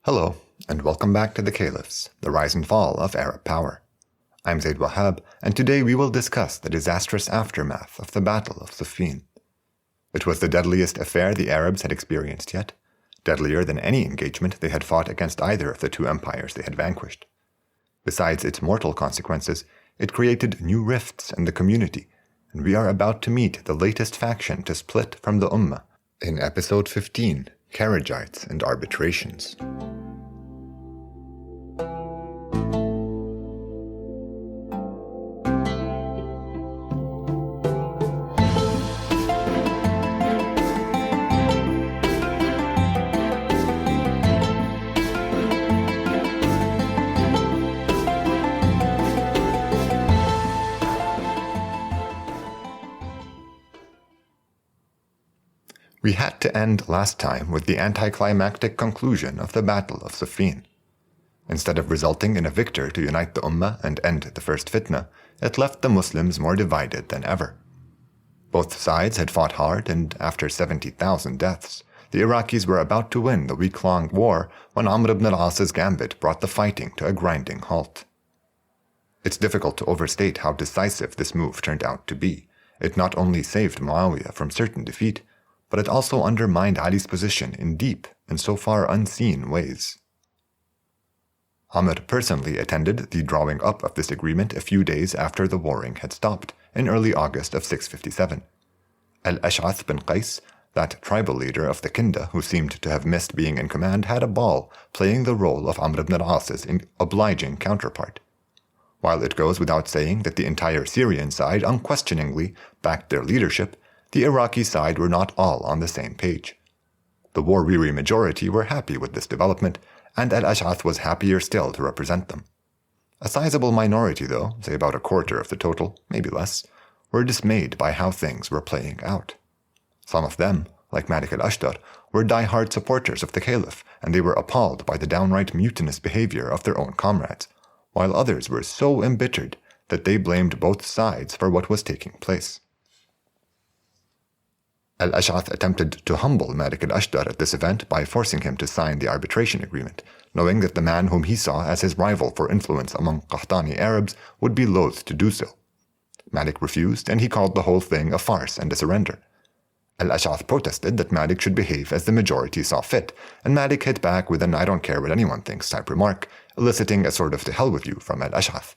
Hello, and welcome back to the Caliphs, the rise and fall of Arab power. I'm Zaid Wahab, and today we will discuss the disastrous aftermath of the Battle of Siffin. It was the deadliest affair the Arabs had experienced yet, deadlier than any engagement they had fought against either of the two empires they had vanquished. Besides its mortal consequences, it created new rifts in the community, and we are about to meet the latest faction to split from the umma in episode 15, Kharijites and Arbitrations. We had to end last time with the anticlimactic conclusion of the Battle of Siffin. Instead of resulting in a victor to unite the Ummah and end the first fitna, it left the Muslims more divided than ever. Both sides had fought hard, and after 70,000 deaths, the Iraqis were about to win the week-long war when Amr ibn al-As's gambit brought the fighting to a grinding halt. It's difficult to overstate how decisive this move turned out to be. It not only saved Muawiyah from certain defeat, but it also undermined Ali's position in deep and so far unseen ways. Amr personally attended the drawing up of this agreement a few days after the warring had stopped, in early August of 657. Al-Ash'ath bin Qais, that tribal leader of the Kinda who seemed to have missed being in command, had a ball playing the role of Amr ibn al-As's obliging counterpart. While it goes without saying that the entire Syrian side unquestioningly backed their leadership, the Iraqi side were not all on the same page. The war-weary majority were happy with this development, and Al-Ash'ath was happier still to represent them. A sizable minority, though, say about a quarter of the total, maybe less, were dismayed by how things were playing out. Some of them, like Malik al-Ashtar, were die-hard supporters of the caliph, and they were appalled by the downright mutinous behavior of their own comrades, while others were so embittered that they blamed both sides for what was taking place. Al-Ash'ath attempted to humble Malik al-Ashtar at this event by forcing him to sign the arbitration agreement, knowing that the man whom he saw as his rival for influence among Qahtani Arabs would be loath to do so. Malik refused, and he called the whole thing a farce and a surrender. Al-Ash'ath protested that Malik should behave as the majority saw fit, and Malik hit back with an "I don't care what anyone thinks" type remark, eliciting a sort of "to hell with you" from Al-Ash'ath.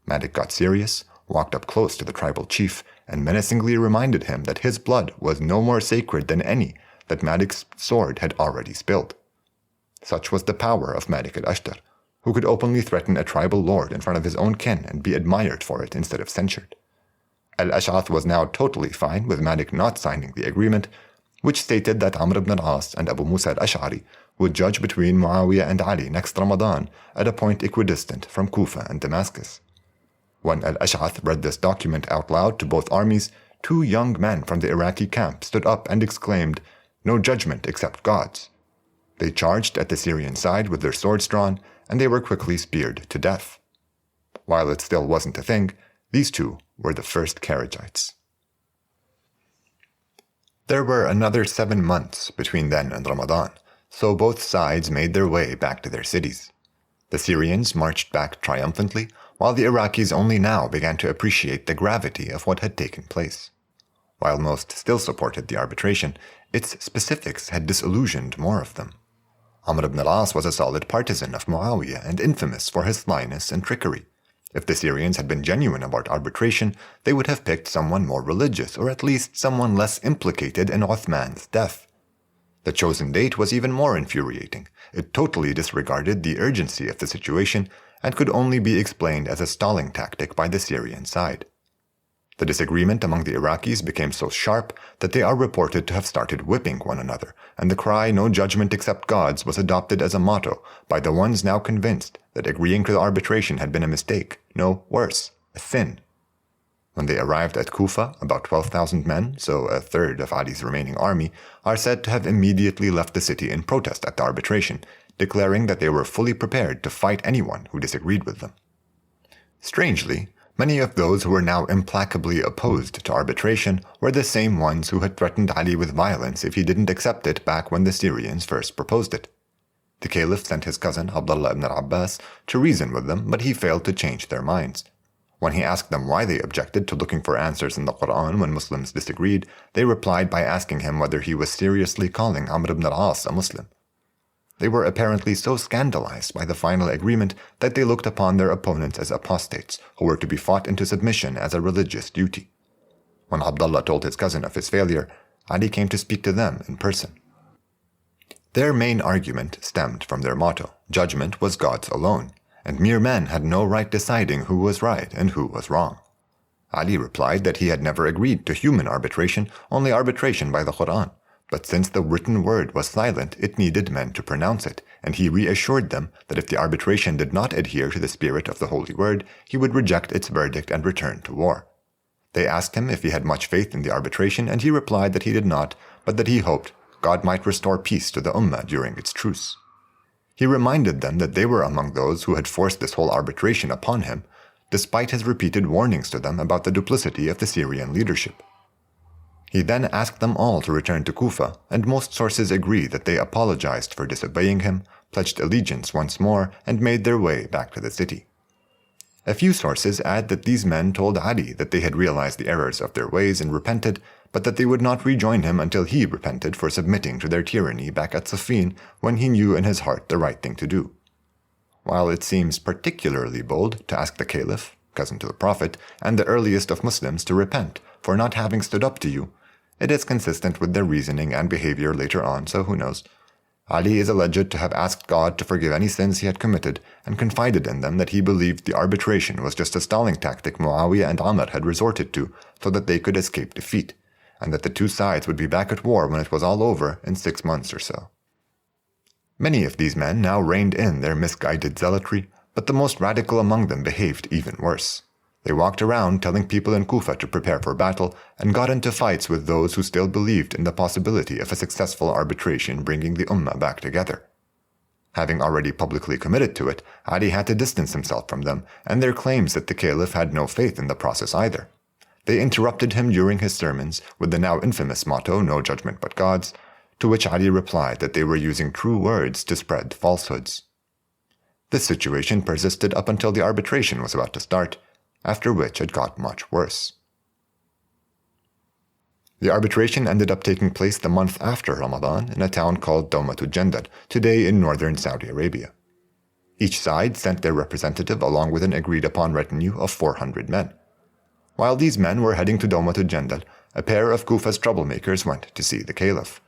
Malik got serious, walked up close to the tribal chief, and menacingly reminded him that his blood was no more sacred than any that Malik's sword had already spilled. Such was the power of Malik al-Ashtar, who could openly threaten a tribal lord in front of his own kin and be admired for it instead of censured. Al-Ash'ath was now totally fine with Malik not signing the agreement, which stated that Amr ibn al-As and Abu Musa al-Ash'ari would judge between Muawiyah and Ali next Ramadan at a point equidistant from Kufa and Damascus. When Al-Ash'ath read this document out loud to both armies, two young men from the Iraqi camp stood up and exclaimed, "No judgment except God's." They charged at the Syrian side with their swords drawn, and they were quickly speared to death. While it still wasn't a thing, these two were the first Kharijites. There were another 7 months between then and Ramadan, so both sides made their way back to their cities. The Syrians marched back triumphantly, while the Iraqis only now began to appreciate the gravity of what had taken place. While most still supported the arbitration, its specifics had disillusioned more of them. Amr ibn al-As was a solid partisan of Muawiyah and infamous for his slyness and trickery. If the Syrians had been genuine about arbitration, they would have picked someone more religious, or at least someone less implicated in Uthman's death. The chosen date was even more infuriating. It totally disregarded the urgency of the situation and could only be explained as a stalling tactic by the Syrian side. The disagreement among the Iraqis became so sharp that they are reported to have started whipping one another, and the cry "no judgment except God's" was adopted as a motto by the ones now convinced that agreeing to the arbitration had been a mistake, no, worse, a sin. When they arrived at Kufa, about 12,000 men, so a third of Ali's remaining army, are said to have immediately left the city in protest at the arbitration, declaring that they were fully prepared to fight anyone who disagreed with them. Strangely, many of those who were now implacably opposed to arbitration were the same ones who had threatened Ali with violence if he didn't accept it back when the Syrians first proposed it. The caliph sent his cousin Abdullah ibn al-Abbas to reason with them, but he failed to change their minds. When he asked them why they objected to looking for answers in the Quran when Muslims disagreed, they replied by asking him whether he was seriously calling Amr ibn al-As a Muslim. They were apparently so scandalized by the final agreement that they looked upon their opponents as apostates who were to be fought into submission as a religious duty. When Abdullah told his cousin of his failure, Ali came to speak to them in person. Their main argument stemmed from their motto, judgment was God's alone, and mere men had no right deciding who was right and who was wrong. Ali replied that he had never agreed to human arbitration, only arbitration by the Quran. But since the written word was silent, it needed men to pronounce it, and he reassured them that if the arbitration did not adhere to the spirit of the holy word, he would reject its verdict and return to war. They asked him if he had much faith in the arbitration, and he replied that he did not, but that he hoped God might restore peace to the ummah during its truce. He reminded them that they were among those who had forced this whole arbitration upon him, despite his repeated warnings to them about the duplicity of the Syrian leadership. He then asked them all to return to Kufa, and most sources agree that they apologized for disobeying him, pledged allegiance once more, and made their way back to the city. A few sources add that these men told Ali that they had realized the errors of their ways and repented, but that they would not rejoin him until he repented for submitting to their tyranny back at Siffin when he knew in his heart the right thing to do. While it seems particularly bold to ask the caliph, cousin to the Prophet, and the earliest of Muslims to repent for not having stood up to you, it is consistent with their reasoning and behavior later on, so who knows. Ali is alleged to have asked God to forgive any sins he had committed and confided in them that he believed the arbitration was just a stalling tactic Muawiyah and Amr had resorted to so that they could escape defeat, and that the two sides would be back at war when it was all over in 6 months or so. Many of these men now reined in their misguided zealotry, but the most radical among them behaved even worse. They walked around telling people in Kufa to prepare for battle and got into fights with those who still believed in the possibility of a successful arbitration bringing the ummah back together. Having already publicly committed to it, Ali had to distance himself from them and their claims that the caliph had no faith in the process either. They interrupted him during his sermons with the now infamous motto, "No judgment but God's," to which Ali replied that they were using true words to spread falsehoods. This situation persisted up until the arbitration was about to start, after which it got much worse. The arbitration ended up taking place the month after Ramadan in a town called Dawmatul Jandal, today in northern Saudi Arabia. Each side sent their representative along with an agreed-upon retinue of 400 men. While these men were heading to Dawmatul Jandal, a pair of Kufa's troublemakers went to see the caliph.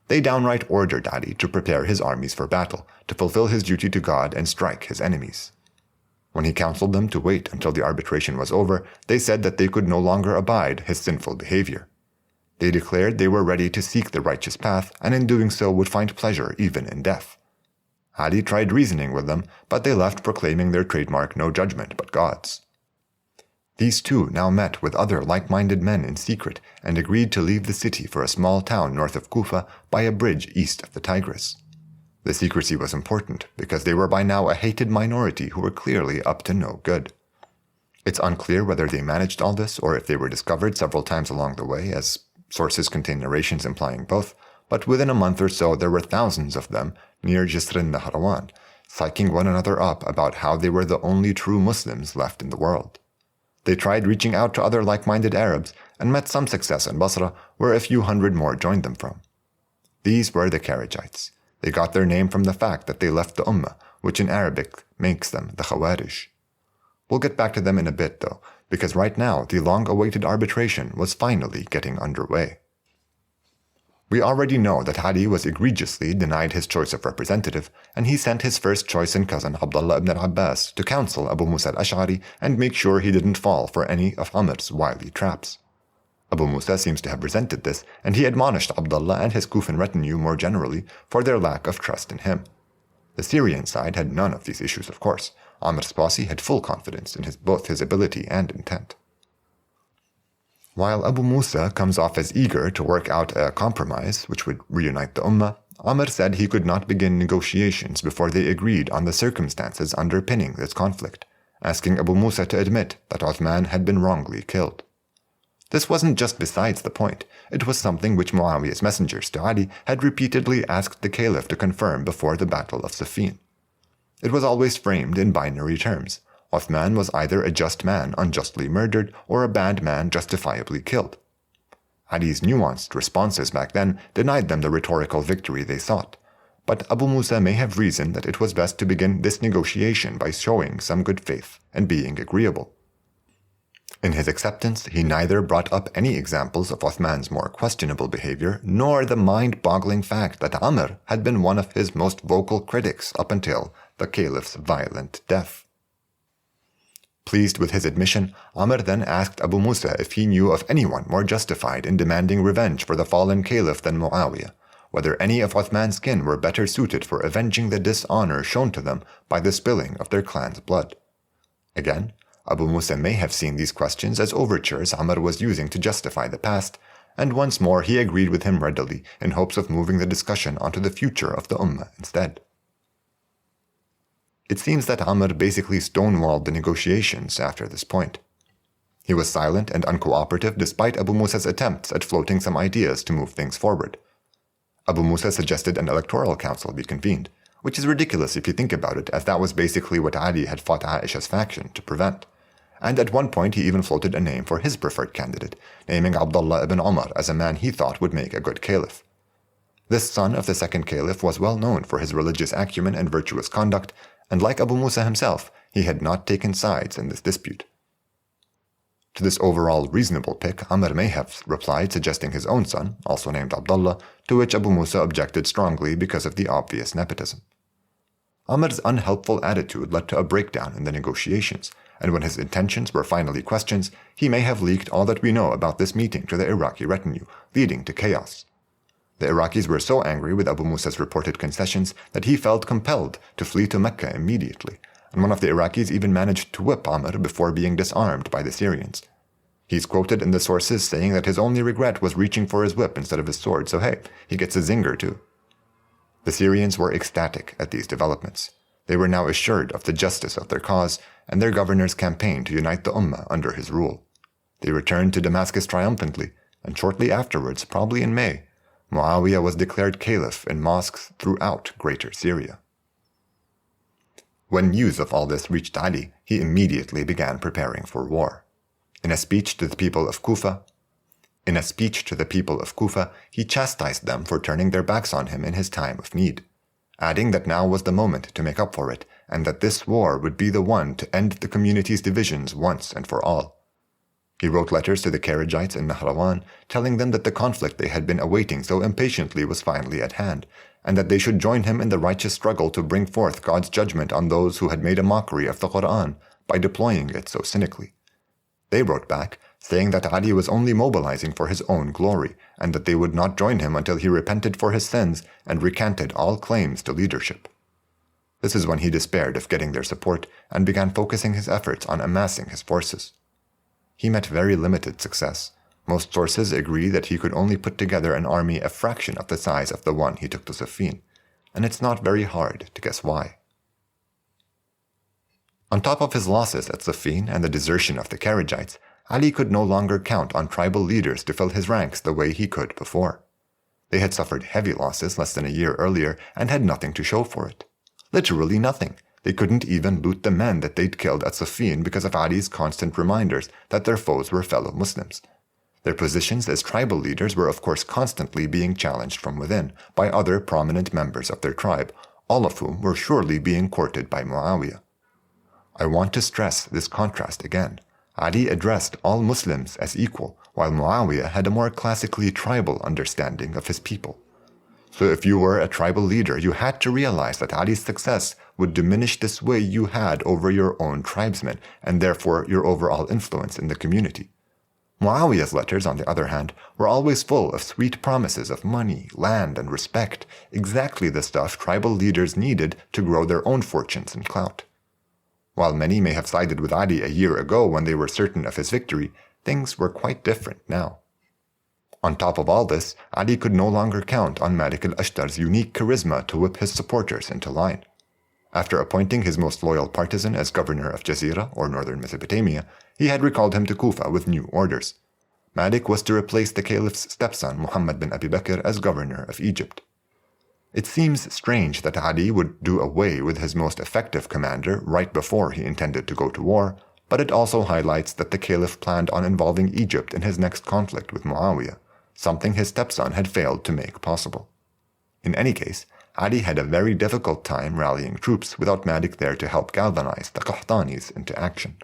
They downright ordered Ali to prepare his armies for battle, to fulfill his duty to God and strike his enemies. When he counseled them to wait until the arbitration was over, they said that they could no longer abide his sinful behavior. They declared they were ready to seek the righteous path, and in doing so would find pleasure even in death. Ali tried reasoning with them, but they left proclaiming their trademark "No judgment but God's." These two now met with other like-minded men in secret and agreed to leave the city for a small town north of Kufa by a bridge east of the Tigris. The secrecy was important because they were by now a hated minority who were clearly up to no good. It's unclear whether they managed all this or if they were discovered several times along the way, as sources contain narrations implying both, but within a month or so there were thousands of them near Jisrin Nahrawan, psyching one another up about how they were the only true Muslims left in the world. They tried reaching out to other like-minded Arabs and met some success in Basra, where a few hundred more joined them from. These were the Kharijites. They got their name from the fact that they left the ummah, which in Arabic makes them the Khawarij. We'll get back to them in a bit, though, because right now the long-awaited arbitration was finally getting underway. We already know that Ali was egregiously denied his choice of representative, and he sent his first choice and cousin Abdullah ibn al-Abbas to counsel Abu Musa al-Ash'ari and make sure he didn't fall for any of Amr's wily traps. Abu Musa seems to have resented this, and he admonished Abdullah and his Kufan retinue more generally for their lack of trust in him. The Syrian side had none of these issues, of course. Amr's posse had full confidence in both his ability and intent. While Abu Musa comes off as eager to work out a compromise which would reunite the ummah, Amr said he could not begin negotiations before they agreed on the circumstances underpinning this conflict, asking Abu Musa to admit that Uthman had been wrongly killed. This wasn't just besides the point. It was something which Muawiyah's messengers to Ali had repeatedly asked the caliph to confirm before the Battle of Siffin. It was always framed in binary terms. Uthman was either a just man unjustly murdered or a bad man justifiably killed. Ali's nuanced responses back then denied them the rhetorical victory they sought. But Abu Musa may have reasoned that it was best to begin this negotiation by showing some good faith and being agreeable. In his acceptance, he neither brought up any examples of Uthman's more questionable behavior, nor the mind-boggling fact that Amr had been one of his most vocal critics up until the caliph's violent death. Pleased with his admission, Amr then asked Abu Musa if he knew of anyone more justified in demanding revenge for the fallen caliph than Muawiyah, whether any of Uthman's kin were better suited for avenging the dishonor shown to them by the spilling of their clan's blood. Again, Abu Musa may have seen these questions as overtures Amr was using to justify the past, and once more he agreed with him readily in hopes of moving the discussion onto the future of the ummah instead. It seems that Amr basically stonewalled the negotiations after this point. He was silent and uncooperative despite Abu Musa's attempts at floating some ideas to move things forward. Abu Musa suggested an electoral council be convened, which is ridiculous if you think about it, as that was basically what Ali had fought Aisha's faction to prevent. And at one point he even floated a name for his preferred candidate, naming Abdullah ibn Umar as a man he thought would make a good caliph. This son of the second caliph was well known for his religious acumen and virtuous conduct, and like Abu Musa himself, he had not taken sides in this dispute. To this overall reasonable pick, Amr may have replied suggesting his own son, also named Abdullah, to which Abu Musa objected strongly because of the obvious nepotism. Amr's unhelpful attitude led to a breakdown in the negotiations, and when his intentions were finally questioned, he may have leaked all that we know about this meeting to the Iraqi retinue, leading to chaos. The Iraqis were so angry with Abu Musa's reported concessions that he felt compelled to flee to Mecca immediately, and one of the Iraqis even managed to whip Amr before being disarmed by the Syrians. He's quoted in the sources saying that his only regret was reaching for his whip instead of his sword, so hey, he gets a zinger too. The Syrians were ecstatic at these developments. They were now assured of the justice of their cause, and their governor's campaign to unite the ummah under his rule. They returned to Damascus triumphantly, and shortly afterwards, probably in May, Muawiyah was declared caliph in mosques throughout Greater Syria. When news of all this reached Ali, he immediately began preparing for war. In a speech to the people of Kufa, he chastised them for turning their backs on him in his time of need, adding that now was the moment to make up for it, and that this war would be the one to end the community's divisions once and for all. He wrote letters to the Kharijites in Nahrawan, telling them that the conflict they had been awaiting so impatiently was finally at hand, and that they should join him in the righteous struggle to bring forth God's judgment on those who had made a mockery of the Quran by deploying it so cynically. They wrote back, saying that Ali was only mobilizing for his own glory, and that they would not join him until he repented for his sins and recanted all claims to leadership. This is when he despaired of getting their support and began focusing his efforts on amassing his forces. He met very limited success. Most sources agree that he could only put together an army a fraction of the size of the one he took to Siffin, and it's not very hard to guess why. On top of his losses at Siffin and the desertion of the Kharijites, Ali could no longer count on tribal leaders to fill his ranks the way he could before. They had suffered heavy losses less than a year earlier and had nothing to show for it. Literally nothing. They couldn't even loot the men that they'd killed at Siffin because of Ali's constant reminders that their foes were fellow Muslims. Their positions as tribal leaders were of course constantly being challenged from within by other prominent members of their tribe, all of whom were surely being courted by Muawiyah. I want to stress this contrast again. Ali addressed all Muslims as equal, while Muawiyah had a more classically tribal understanding of his people. So if you were a tribal leader, you had to realize that Ali's success would diminish the sway you had over your own tribesmen, and therefore your overall influence in the community. Muawiyah's letters, on the other hand, were always full of sweet promises of money, land, and respect, exactly the stuff tribal leaders needed to grow their own fortunes and clout. While many may have sided with Ali a year ago when they were certain of his victory, things were quite different now. On top of all this, Ali could no longer count on Malik al-Ashtar's unique charisma to whip his supporters into line. After appointing his most loyal partisan as governor of Jazira, or northern Mesopotamia, he had recalled him to Kufa with new orders. Malik was to replace the caliph's stepson Muhammad bin Abi Bakr as governor of Egypt. It seems strange that Ali would do away with his most effective commander right before he intended to go to war, but it also highlights that the caliph planned on involving Egypt in his next conflict with Muawiyah, something his stepson had failed to make possible. In any case, Ali had a very difficult time rallying troops without Malik there to help galvanize the Qahtanis into action.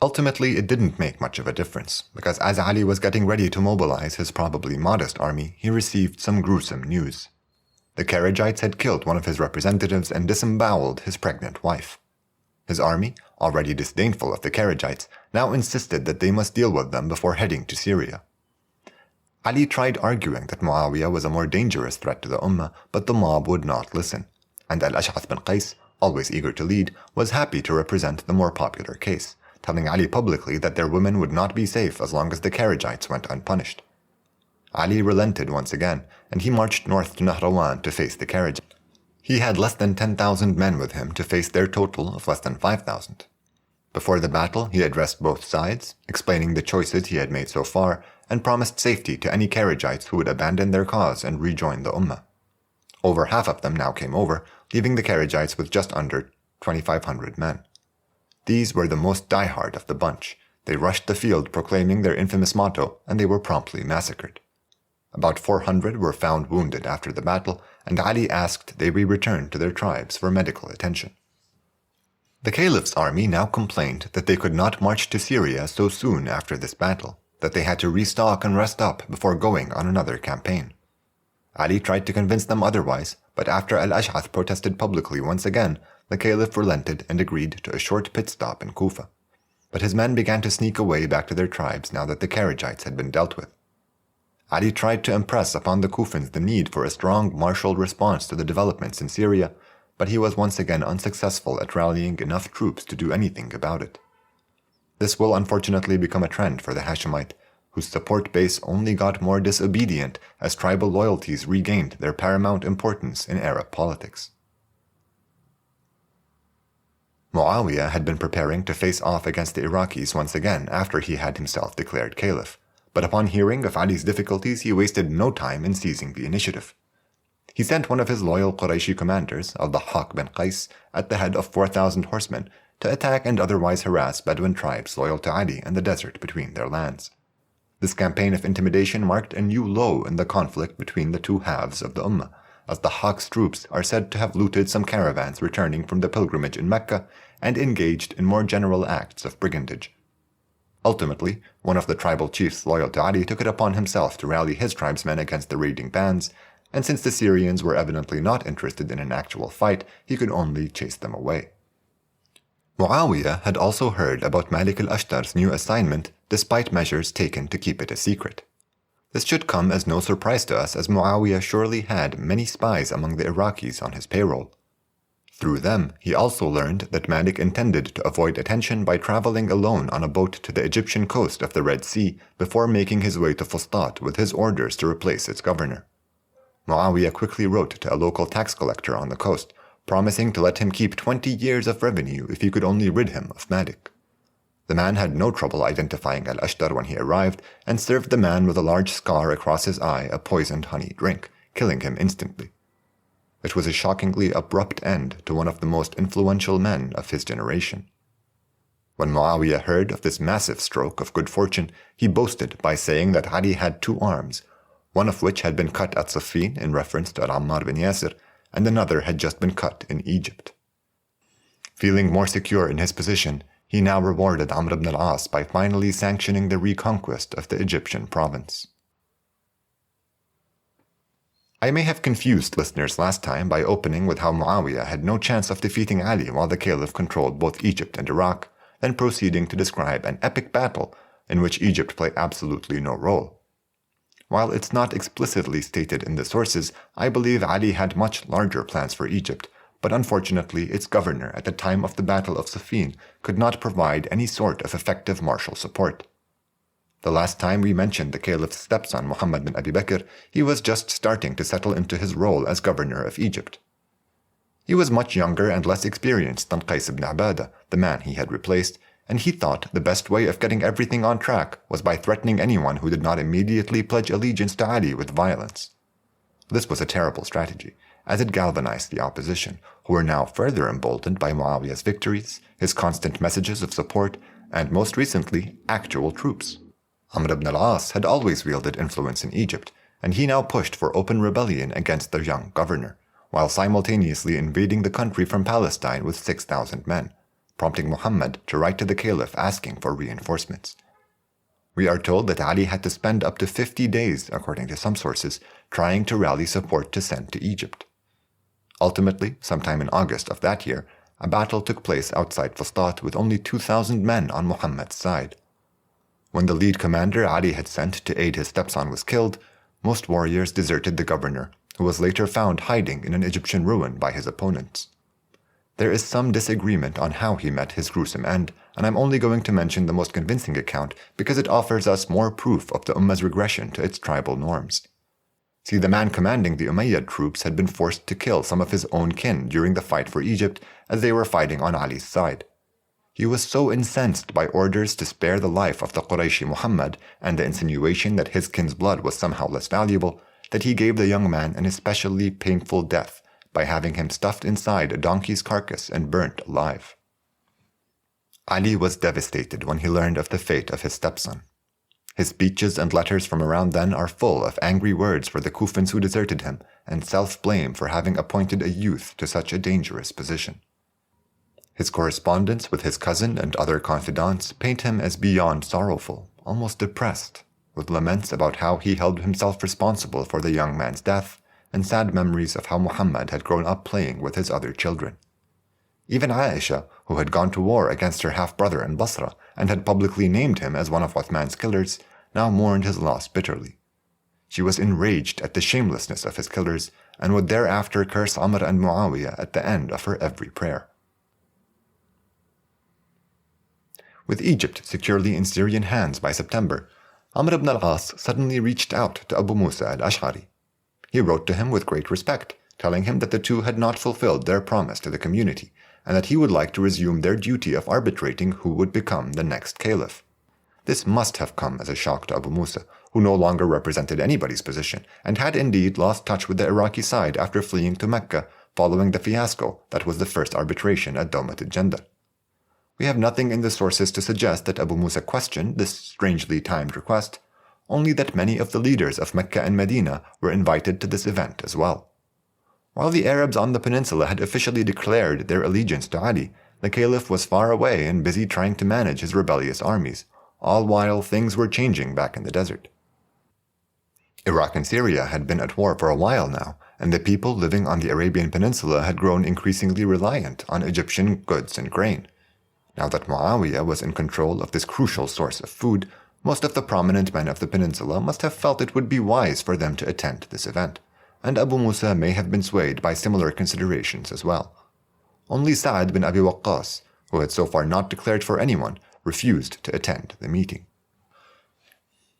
Ultimately, it didn't make much of a difference, because as Ali was getting ready to mobilize his probably modest army, he received some gruesome news. The Kharijites had killed one of his representatives and disemboweled his pregnant wife. His army, already disdainful of the Kharijites, now insisted that they must deal with them before heading to Syria. Ali tried arguing that Muawiyah was a more dangerous threat to the Ummah, but the mob would not listen, and Al-Ash'ath bin Qais, always eager to lead, was happy to represent the more popular case, telling Ali publicly that their women would not be safe as long as the Kharijites went unpunished. Ali relented once again, and he marched north to Nahrawan to face the Kharijites. He had less than 10,000 men with him to face their total of less than 5,000. Before the battle, he addressed both sides, explaining the choices he had made so far, and promised safety to any Kharijites who would abandon their cause and rejoin the Ummah. Over half of them now came over, leaving the Kharijites with just under 2,500 men. These were the most diehard of the bunch. They rushed the field proclaiming their infamous motto, and they were promptly massacred. About 400 were found wounded after the battle, and Ali asked they be returned to their tribes for medical attention. The caliph's army now complained that they could not march to Syria so soon after this battle, that they had to restock and rest up before going on another campaign. Ali tried to convince them otherwise, but after Al-Ash'ath protested publicly once again, the caliph relented and agreed to a short pit stop in Kufa. But his men began to sneak away back to their tribes now that the Kharijites had been dealt with. Ali tried to impress upon the Kufans the need for a strong martial response to the developments in Syria, but he was once again unsuccessful at rallying enough troops to do anything about it. This will unfortunately become a trend for the Hashemite, whose support base only got more disobedient as tribal loyalties regained their paramount importance in Arab politics. Muawiyah had been preparing to face off against the Iraqis once again after he had himself declared caliph, but upon hearing of Ali's difficulties he wasted no time in seizing the initiative. He sent one of his loyal Qurayshi commanders, Al-Dhahhak bin Qais, at the head of 4,000 horsemen, to attack and otherwise harass Bedouin tribes loyal to Ali in the desert between their lands. This campaign of intimidation marked a new low in the conflict between the two halves of the Ummah, as the Dhahhak's troops are said to have looted some caravans returning from the pilgrimage in Mecca and engaged in more general acts of brigandage. Ultimately, one of the tribal chiefs loyal to Ali took it upon himself to rally his tribesmen against the raiding bands, and since the Syrians were evidently not interested in an actual fight, he could only chase them away. Muawiyah had also heard about Malik al-Ashtar's new assignment despite measures taken to keep it a secret. This should come as no surprise to us, as Muawiyah surely had many spies among the Iraqis on his payroll. Through them, he also learned that Malik intended to avoid attention by traveling alone on a boat to the Egyptian coast of the Red Sea before making his way to Fustat with his orders to replace its governor. Muawiyah quickly wrote to a local tax collector on the coast, promising to let him keep 20 years of revenue if he could only rid him of Malik. The man had no trouble identifying Al-Ashtar when he arrived, and served the man with a large scar across his eye a poisoned honey drink, killing him instantly. It was a shockingly abrupt end to one of the most influential men of his generation. When Muawiyah heard of this massive stroke of good fortune, he boasted by saying that Ali had 2 arms, one of which had been cut at Siffin in reference to Ammar bin Yasir, and another had just been cut in Egypt. Feeling more secure in his position, he now rewarded Amr ibn al-As by finally sanctioning the reconquest of the Egyptian province. I may have confused listeners last time by opening with how Muawiyah had no chance of defeating Ali while the caliph controlled both Egypt and Iraq, then proceeding to describe an epic battle in which Egypt played absolutely no role. While it's not explicitly stated in the sources, I believe Ali had much larger plans for Egypt, but unfortunately its governor at the time of the Battle of Siffin could not provide any sort of effective martial support. The last time we mentioned the caliph's stepson Muhammad bin Abi Bakr, he was just starting to settle into his role as governor of Egypt. He was much younger and less experienced than Qais ibn Abadah, the man he had replaced, and he thought the best way of getting everything on track was by threatening anyone who did not immediately pledge allegiance to Ali with violence. This was a terrible strategy, as it galvanized the opposition, who were now further emboldened by Muawiyah's victories, his constant messages of support, and most recently, actual troops. Amr ibn al-As had always wielded influence in Egypt, and he now pushed for open rebellion against the young governor, while simultaneously invading the country from Palestine with 6,000 men, prompting Muhammad to write to the caliph asking for reinforcements. We are told that Ali had to spend up to 50 days, according to some sources, trying to rally support to send to Egypt. Ultimately, sometime in August of that year, a battle took place outside Fustat with only 2,000 men on Muhammad's side. When the lead commander Ali had sent to aid his stepson was killed, most warriors deserted the governor, who was later found hiding in an Egyptian ruin by his opponents. There is some disagreement on how he met his gruesome end, and I'm only going to mention the most convincing account because it offers us more proof of the Ummah's regression to its tribal norms. See, the man commanding the Umayyad troops had been forced to kill some of his own kin during the fight for Egypt as they were fighting on Ali's side. He was so incensed by orders to spare the life of the Qurayshi Muhammad and the insinuation that his kin's blood was somehow less valuable that he gave the young man an especially painful death by having him stuffed inside a donkey's carcass and burnt alive. Ali was devastated when he learned of the fate of his stepson. His speeches and letters from around then are full of angry words for the Kufans who deserted him and self-blame for having appointed a youth to such a dangerous position. His correspondence with his cousin and other confidants paint him as beyond sorrowful, almost depressed, with laments about how he held himself responsible for the young man's death and sad memories of how Muhammad had grown up playing with his other children. Even Aisha, who had gone to war against her half-brother in Basra and had publicly named him as one of Uthman's killers, now mourned his loss bitterly. She was enraged at the shamelessness of his killers and would thereafter curse Amr and Muawiyah at the end of her every prayer. With Egypt securely in Syrian hands by September, Amr ibn al-As suddenly reached out to Abu Musa al-Ash'ari. He wrote to him with great respect, telling him that the two had not fulfilled their promise to the community, and that he would like to resume their duty of arbitrating who would become the next caliph. This must have come as a shock to Abu Musa, who no longer represented anybody's position, and had indeed lost touch with the Iraqi side after fleeing to Mecca following the fiasco that was the first arbitration at Dawmat al-Jandal. We have nothing in the sources to suggest that Abu Musa questioned this strangely timed request, only that many of the leaders of Mecca and Medina were invited to this event as well. While the Arabs on the peninsula had officially declared their allegiance to Ali, the caliph was far away and busy trying to manage his rebellious armies, all while things were changing back in the desert. Iraq and Syria had been at war for a while now, and the people living on the Arabian Peninsula had grown increasingly reliant on Egyptian goods and grain. Now that Muawiyah was in control of this crucial source of food, most of the prominent men of the peninsula must have felt it would be wise for them to attend this event, and Abu Musa may have been swayed by similar considerations as well. Only Sa'ad bin Abi Waqqas, who had so far not declared for anyone, refused to attend the meeting.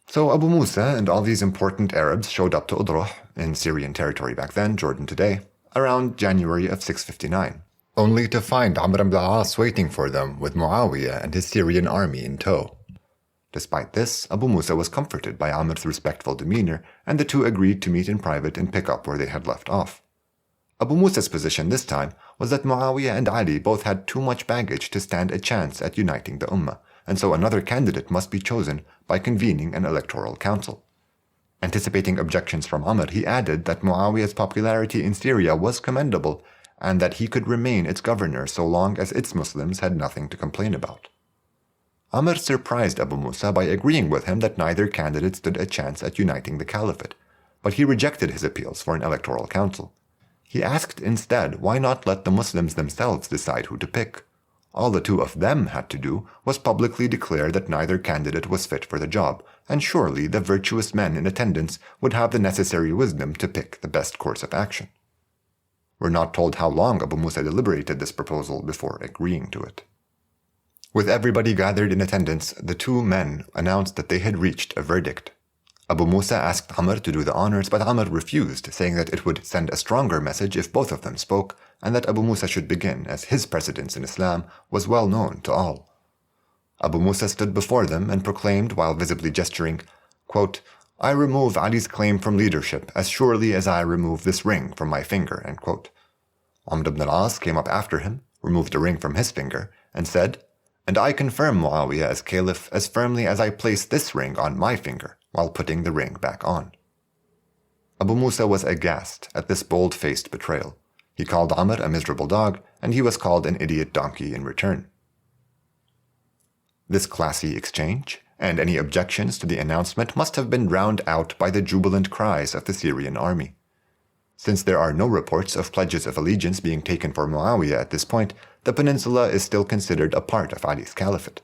So Abu Musa and all these important Arabs showed up to Udruh, in Syrian territory back then, Jordan today, around January of 659, only to find Amr ibn al-As waiting for them with Muawiyah and his Syrian army in tow. Despite this, Abu Musa was comforted by Amr's respectful demeanor, and the two agreed to meet in private and pick up where they had left off. Abu Musa's position this time was that Muawiyah and Ali both had too much baggage to stand a chance at uniting the Ummah, and so another candidate must be chosen by convening an electoral council. Anticipating objections from Amr, he added that Muawiyah's popularity in Syria was commendable, and that he could remain its governor so long as its Muslims had nothing to complain about. Amr surprised Abu Musa by agreeing with him that neither candidate stood a chance at uniting the caliphate, but he rejected his appeals for an electoral council. He asked instead why not let the Muslims themselves decide who to pick. All the two of them had to do was publicly declare that neither candidate was fit for the job, and surely the virtuous men in attendance would have the necessary wisdom to pick the best course of action. We're not told how long Abu Musa deliberated this proposal before agreeing to it. With everybody gathered in attendance, the two men announced that they had reached a verdict. Abu Musa asked Amr to do the honors, but Amr refused, saying that it would send a stronger message if both of them spoke, and that Abu Musa should begin, as his precedence in Islam was well known to all. Abu Musa stood before them and proclaimed while visibly gesturing, quote, "I remove Ali's claim from leadership as surely as I remove this ring from my finger." End quote. Amr ibn al-As came up after him, removed a ring from his finger, and said, "And I confirm Muawiyah as caliph as firmly as I place this ring on my finger while putting the ring back on." Abu Musa was aghast at this bold-faced betrayal. He called Amr a miserable dog, and he was called an idiot donkey in return. This classy exchange, and any objections to the announcement, must have been drowned out by the jubilant cries of the Syrian army. Since there are no reports of pledges of allegiance being taken for Muawiyah at this point, the peninsula is still considered a part of Ali's caliphate.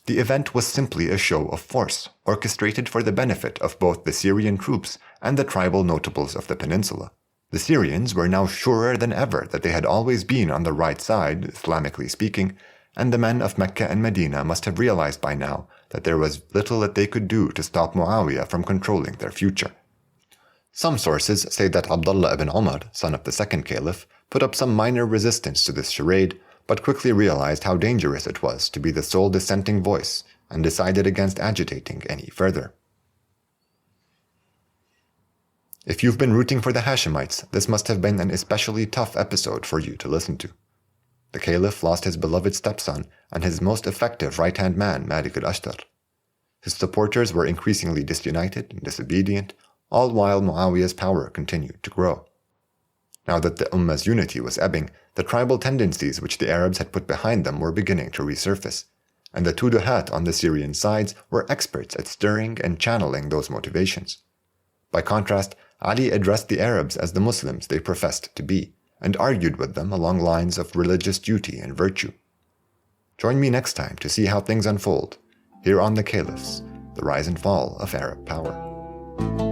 The event was simply a show of force, orchestrated for the benefit of both the Syrian troops and the tribal notables of the peninsula. The Syrians were now surer than ever that they had always been on the right side, Islamically speaking, and the men of Mecca and Medina must have realized by now that there was little that they could do to stop Muawiyah from controlling their future. Some sources say that Abdullah ibn Umar, son of the second caliph, put up some minor resistance to this charade, but quickly realized how dangerous it was to be the sole dissenting voice and decided against agitating any further. If you've been rooting for the Hashemites, this must have been an especially tough episode for you to listen to. The caliph lost his beloved stepson and his most effective right-hand man, Malik al-Ashtar. His supporters were increasingly disunited and disobedient, all while Muawiyah's power continued to grow. Now that the Ummah's unity was ebbing, the tribal tendencies which the Arabs had put behind them were beginning to resurface, and the Tuduhat on the Syrian sides were experts at stirring and channeling those motivations. By contrast, Ali addressed the Arabs as the Muslims they professed to be, and argued with them along lines of religious duty and virtue. Join me next time to see how things unfold, here on The Caliphs, the rise and fall of Arab power.